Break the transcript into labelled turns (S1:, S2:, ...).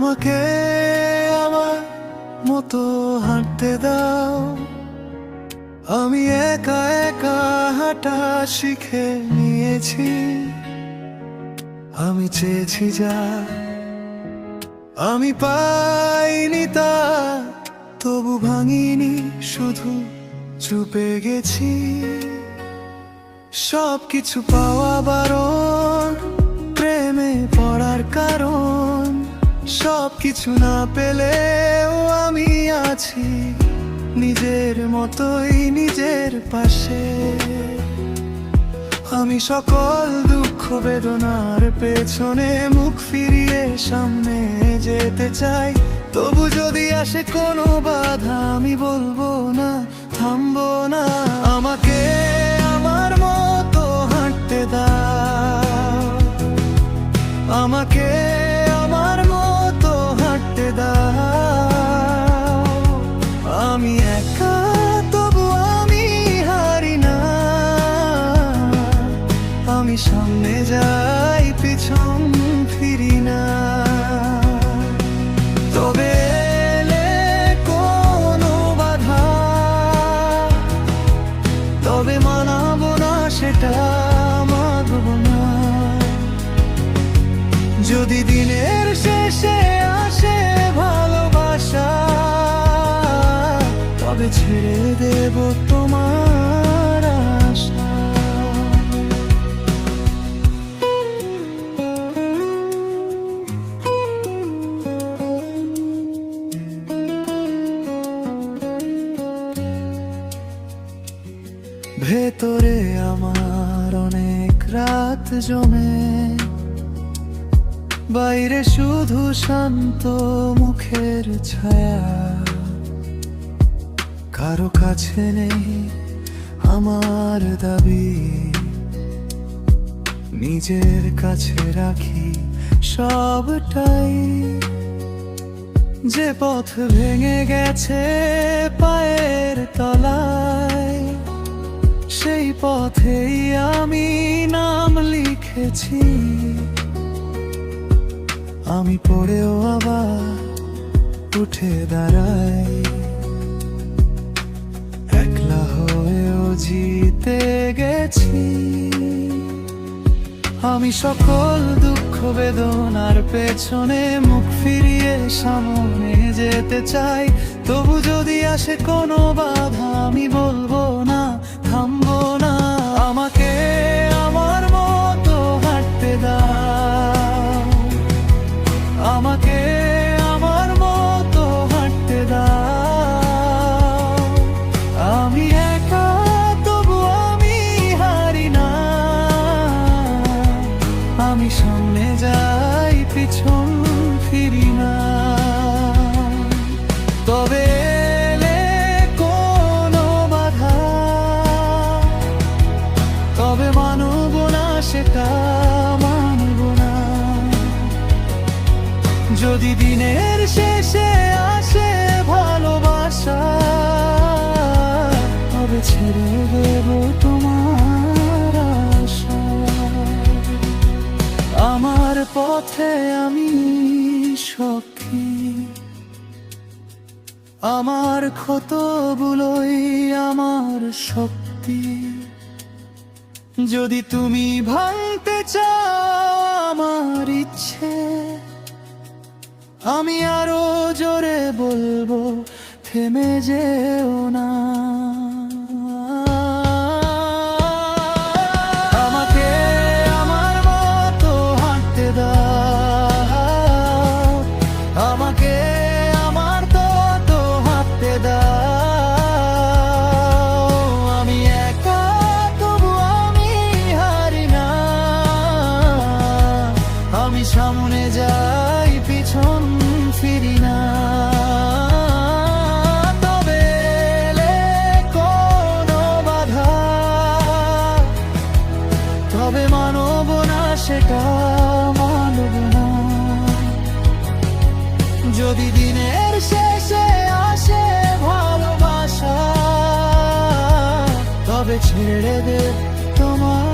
S1: আমাকে আমার মতো হাঁটতে দাও, আমি একা একা হাঁটা শিখে নিয়েছি। আমি চেয়েছি যা আমি পাইনি তা, তবু ভাঙিনি, শুধু চুপে গেছি। সবকিছু পাওয়া বারণ, প্রেমে পড়ার কারণ। সবকিছু না পেলেও আমি আছি নিজের মতোই, নিজের পাশে। আমি সকল দুঃখ বেদনার পেছনে মুখ ফিরিয়ে সামনে যেতে চাই। তবু যদি আসে কোনো বাধা, আমি বলবো না, থামবো না। আমাকে আমার মতো হাঁটতে দাও, আমাকে আমার মতো হাঁটতে দাও। আমি একা তবু আমি হারি না, আমি সামনে যাই, পিছন ফিরি না। তবে এলে কোনো বাধা, তবে মানাবো না, সেটা মানব না। যদি দিনের শেষে আসে ভালোবাসা, তবে ছেড়ে দেব তোমার আশা। ভেতরে আমার অনেক রাত জমে, বাইরে শুধু শান্ত মুখের ছায়া। কারো কাছে নেই আমার দাবি, নিজের কাছে রাখি সবটাই। যে পথ ভেঙে গেছে পায়ের তলায়, সেই পথেই আমি নাম লিখেছি। আমি পড়েও আবার উঠে দাঁড়াই, একলা হয়েও জিতে গেছি। আমি সকল দুঃখ বেদনার পেছনে মুখ ফিরিয়ে সামনে যেতে চাই। তবু যদি আসে কোনো বাধা, আমি বলবো না, থামবো না। আমাকে আমার মতো হাঁটতে দাও, আমাকে আমার মতো হাঁটতে দাও। আমি একা তবু আমি হারি না, আমি সামনে যাই, পিছন ফিরি না। তবে এলে কোনো বাধা, তবে মানব না, সেটা মানব না। যদি দিনের শেষে আসে ভালোবাসা, তবে ছেড়ে দেব তোমার আশা। আমার পথে আমি সখী, আমার ক্ষতগুলোই আমার শক্তি। যদি তুমি ভাঙতে চাও আমার ইচ্ছে, আমি আরো জোরে বলবো, থেমে যেও না। আমাকে আমার মতো হাঁটতে দাও, আমাকে আমার তো হাঁটতে দাও। আমি একা তবু আমি হারি না, আমি সামনে যাই, পিছন ফিরি না। তবে এলে কোনো বাধা, তবে মানব না, সেটা মানব না। যদি দিনের শেষে আসে ভালোবাসা, তবে ছেড়ে দে তোমার